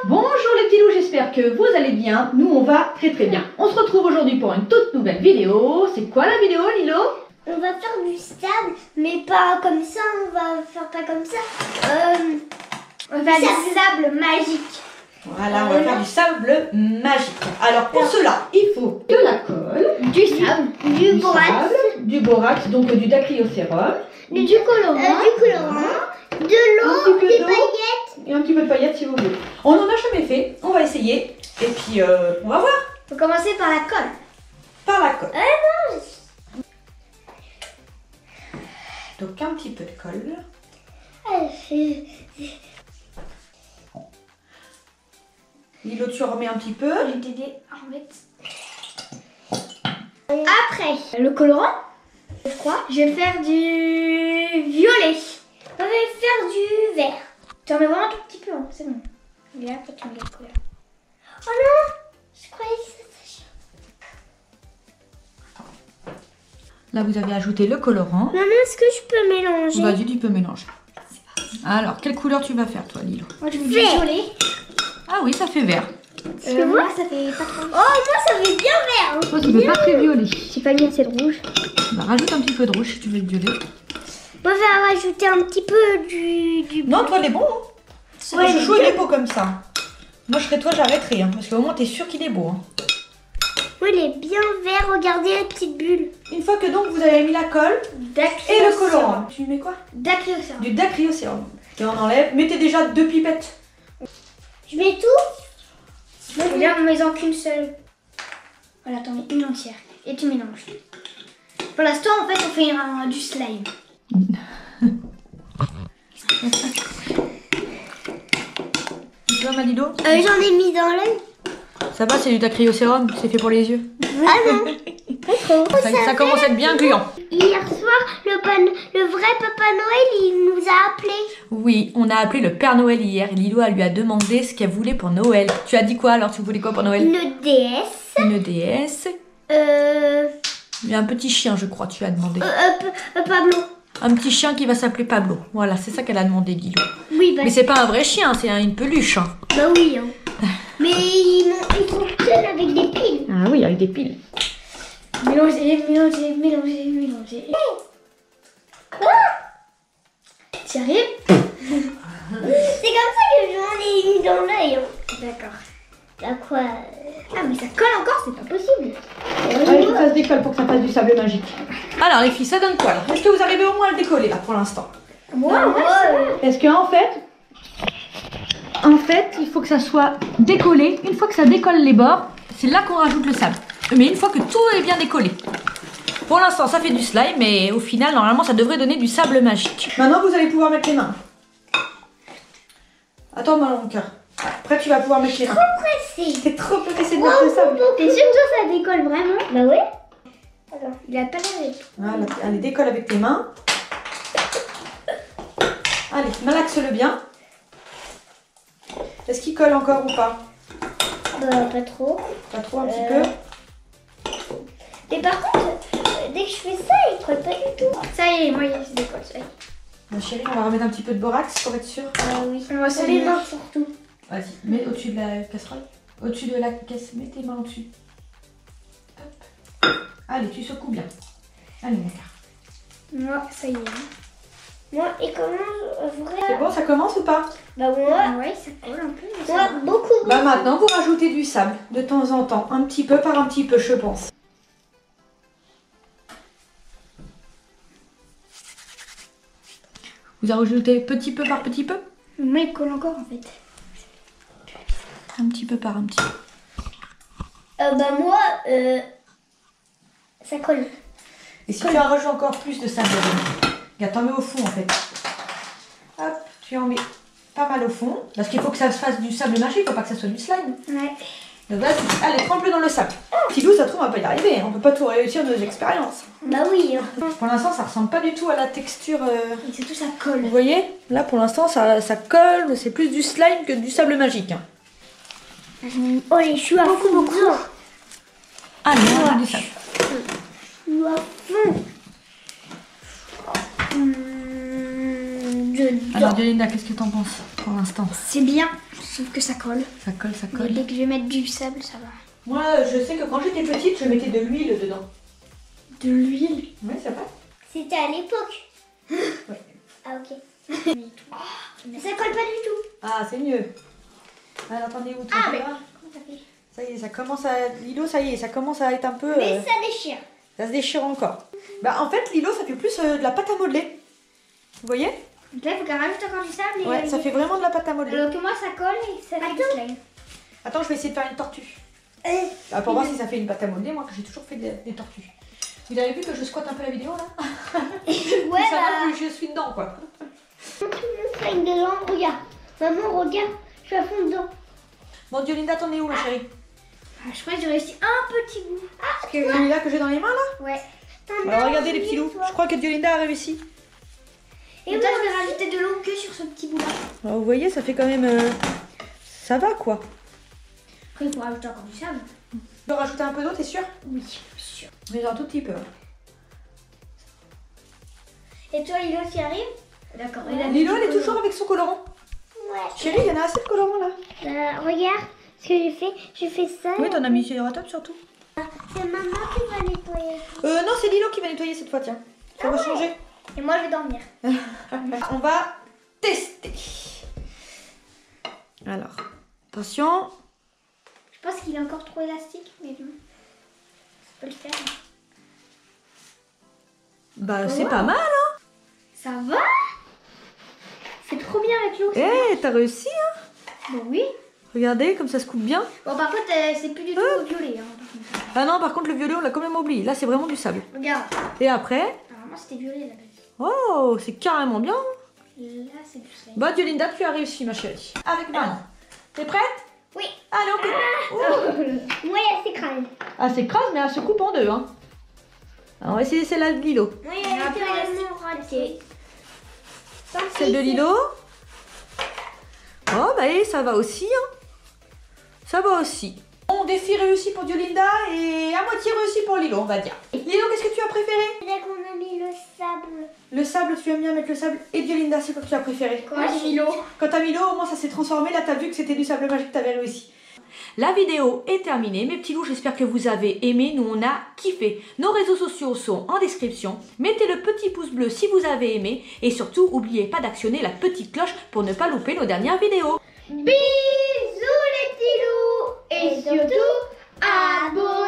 Bonjour les petits loups, j'espère que vous allez bien. Nous on va très bien. On se retrouve aujourd'hui pour une toute nouvelle vidéo. C'est quoi la vidéo, Lilo? On va faire du sable, mais pas comme ça, on va faire pas comme ça. On va faire du sable magique. Voilà, on va faire du sable magique. Alors pour cela, il faut de la colle, Du sable, du borax, sable, du borax, donc du dacryocérum, du colorant, de l'eau, des paillettes. et un petit peu de paillettes si vous voulez. On n'en a jamais fait, on va essayer et puis on va voir. Faut commencer par la colle. Par la colle. Non. Donc un petit peu de colle. Lilo, tu remets un petit peu. Je vais t'aider à remettre. Après, le colorant, je crois. Je vais faire du violet. On va faire du vert. Tu en mets vraiment un tout petit peu, hein. C'est bon. Et là, après, tu mets la couleur. Oh non, je croyais que ça séchait. Là, vous avez ajouté le colorant. Maman, est-ce que je peux mélanger? Vas-y, tu peux mélanger. Alors, quelle couleur tu vas faire, toi, Lilo? Moi, je veux du violet. Ah oui, ça fait vert. Moi, ça fait pas trop. Oh, moi, ça fait bien vert. Toi, ça fait pas très violet. J'ai pas mis assez de rouge. Bah, rajoute un petit peu de rouge si tu veux le violet. Moi, je vais rajouter un petit peu du... Non, toi, il est bon. Hein. Ouais, Chouchou, il est beau comme ça. Moi, je serais toi, j'arrêterais. Hein, parce qu'au moins, t'es sûr qu'il est beau. Hein. Oui, il est bien vert. Regardez les petites bulles. Une fois que donc vous avez mis la colle et le colorant, tu mets quoi? Dacryocérum. Du dacryocérum. Et on enlève. Mettez déjà 2 pipettes. Je mets tout. Regarde, on met en qu'une seule. Voilà, t'en mets une entière. Et tu mélanges. Pour l'instant, en fait, on fait du slime. Tu vois, Malilo? J'en ai mis dans l'œil. Ça va, c'est du dacryocérum, c'est fait pour les yeux. Ah non, pas trop. Ça commence à être bien gluant. Hier soir, le vrai Papa Noël, il nous a appelés. Oui, on a appelé le Père Noël hier et Lilo lui a demandé ce qu'elle voulait pour Noël. Tu as dit quoi alors? Tu voulais quoi pour Noël? Une déesse. Une déesse. Et un petit chien, je crois, tu as demandé. Pablo. Un petit chien qui va s'appeler Pablo. Voilà, c'est ça qu'elle a demandé, Lilo. Oui, bah, Mais c'est pas un vrai chien, c'est une peluche. Hein. bah oui. Hein. Mais ils fonctionnent avec des piles. Ah oui, avec des piles. Mélanger. Quoi? Tu arrives? C'est comme ça que j'en ai mis dans l'œil. Hein. D'accord. T'as quoi? Ah, mais ça colle encore, c'est pas possible. Il faut que ça se décolle pour que ça fasse du sable magique. Alors les filles, ça donne quoi là? Est-ce que vous arrivez au moins à le décoller là pour l'instant? Moi, Est-ce qu'en fait, il faut que ça soit décollé. Une fois que ça décolle les bords, c'est là qu'on rajoute le sable. Mais une fois que tout est bien décollé. Pour l'instant, ça fait du slime, mais au final, normalement, ça devrait donner du sable magique. Maintenant, vous allez pouvoir mettre les mains. Attends, mon cœur. Après, tu vas pouvoir mettre les mains. pressé. T'es trop pressé de mettre le sable. T'es sûr que ça décolle vraiment? Bah ouais. Alors, il a pas l'air. Voilà, allez, décolle avec tes mains. Allez, malaxe-le bien. Est-ce qu'il colle encore ou pas? Bah, pas trop. Pas trop, un petit peu. Mais par contre, dès que je fais ça, il colle pas du tout. Ça y est, moi, il se décolle. Ça y est. Ma chérie, on va remettre un petit peu de borax pour être sûr. Ah oui. On va se les mains surtout. Vas-y, mets au-dessus de la casserole. Au-dessus de la caisse, mets tes mains au-dessus. Hop. Allez, tu secoues bien. Allez, mon cœur. Moi, ça y est. Moi, et comment C'est bon, ça commence ou pas? Bah moi, ouais, ça colle un peu. Moi, beaucoup. Bah maintenant, vous rajoutez du sable de temps en temps. Un petit peu par un petit peu, je pense. Vous rajoutez petit peu par petit peu? Mais il colle encore en fait. Un petit peu par un petit peu. Bah moi, ça colle. Et si tu en rajoutes encore plus de sable, regarde, t'en mets au fond en fait. Hop, tu en mets pas mal au fond. Parce qu'il faut que ça se fasse du sable magique, il faut pas que ça soit du slime. Ouais. Donc là, allez, trempe-le dans le sable. Pilou, ça se trouve, on va pas y arriver. On peut pas tout réussir de nos expériences. Bah oui. Pour l'instant, ça ressemble pas du tout à la texture. Et surtout, ça colle. Vous voyez? Là, pour l'instant, ça colle. C'est plus du slime que du sable magique. Oh, les choux à fond. Beaucoup. Allez, on rajoute du sable. Je suis à fond. Alors Violinda, qu'est-ce que t'en penses pour l'instant? C'est bien, sauf que ça colle. Ça colle, ça Mais colle. dès que je vais mettre du sable, ça va. Moi, je sais que quand j'étais petite, je mettais de l'huile dedans. De l'huile? Oui, c'est vrai. C'était à l'époque. Ouais. Ah ok. Mais ça colle pas du tout. Ah, c'est mieux. Alors, attendez, où Ah mais comment ça fait? Ça y est, ça commence à... Lilo, ça y est, ça commence à être un peu... Mais ça déchire. Ça se déchire encore. Bah, en fait, Lilo, ça fait plus de la pâte à modeler. Vous voyez? Donc là, il faut qu'elle rajoute encore du sable. Et Ouais, ça fait vraiment de la pâte à modeler. Alors que moi, ça colle et ça fait du slime. Attends, je vais essayer de faire une tortue. Ah, pour voir si ça fait une pâte à modeler, moi, que j'ai toujours fait des tortues. Vous avez vu que je squatte un peu la vidéo, là? Ouais, Ça va, je suis dedans, quoi. Tout le slime dedans, regarde. Maman, regarde, je suis à fond dedans. Bon, Violinda, t'en es où, ma chérie? Ah, je crois que j'ai réussi un petit bout. Ah, Celui-là que j'ai dans les mains, là? ouais. Alors, regardez les petits loups. Je crois que Violinda a réussi. Et toi, je vais rajouter de l'eau que sur ce petit bout-là. Alors, vous voyez, ça fait quand même... Ça va, quoi. Après, il faut rajouter encore du sable. Tu peux rajouter un peu d'eau, t'es sûr? Oui, sûr. Mais un tout petit peu. Et toi, Lilo, tu y arrives? D'accord. Lilo, elle est toujours avec son colorant. Ouais. Chérie, il y en a assez de colorant, là. Regarde ce que j'ai fait. J'ai fait ça. Oui, t'en as mis sur la table, surtout. C'est maman qui va nettoyer. Non, c'est Lilo qui va nettoyer cette fois, tiens. Ça va changer. Et moi, je vais dormir. On va tester. Alors, attention. Je pense qu'il est encore trop élastique, mais bon. Ça peut le faire. Bah, c'est pas mal, hein. Ça va? C'est trop bien avec l'eau. Eh, t'as réussi, hein. Bon, oui. Regardez, comme ça se coupe bien. Bon, par contre, c'est plus du tout violet. Hein, par contre. Ah non, par contre, le violet, on l'a quand même oublié. Là, c'est vraiment du sable. Regarde. Et après... Alors, moi, c'était violet là-bas. Oh, c'est carrément bien. Là, c'est du slime. Bah, Violinda, tu as réussi, ma chérie. Avec maman. T'es prête? Oui. Allez, on coupe. Moi, elle s'écrase. Ah, c'est crasse, mais elle se coupe en deux, hein. Alors, on va essayer celle-là de Lilo. Oui, elle est vraiment ratée. Celle de Lilo. Oh, bah, et ça va aussi, hein. Ça va aussi. Bon, défi réussi pour Violinda et à moitié réussi pour Lilo, on va dire. Lilo, qu'est-ce que tu as préféré? Dès qu'on a mis le sable. Le sable, tu aimes bien mettre le sable. Et Violinda, c'est quoi que tu as préféré? Quand j'ai mis l'eau. Quand t'as mis l'eau, au moins ça s'est transformé. Là, t'as vu que c'était du sable magique, t'avais réussi. La vidéo est terminée, mes petits loups, j'espère que vous avez aimé, nous on a kiffé. Nos réseaux sociaux sont en description, mettez le petit pouce bleu si vous avez aimé et surtout, n'oubliez pas d'actionner la petite cloche pour ne pas louper nos dernières vidéos. Bisous les petits loups et surtout abonnez-vous.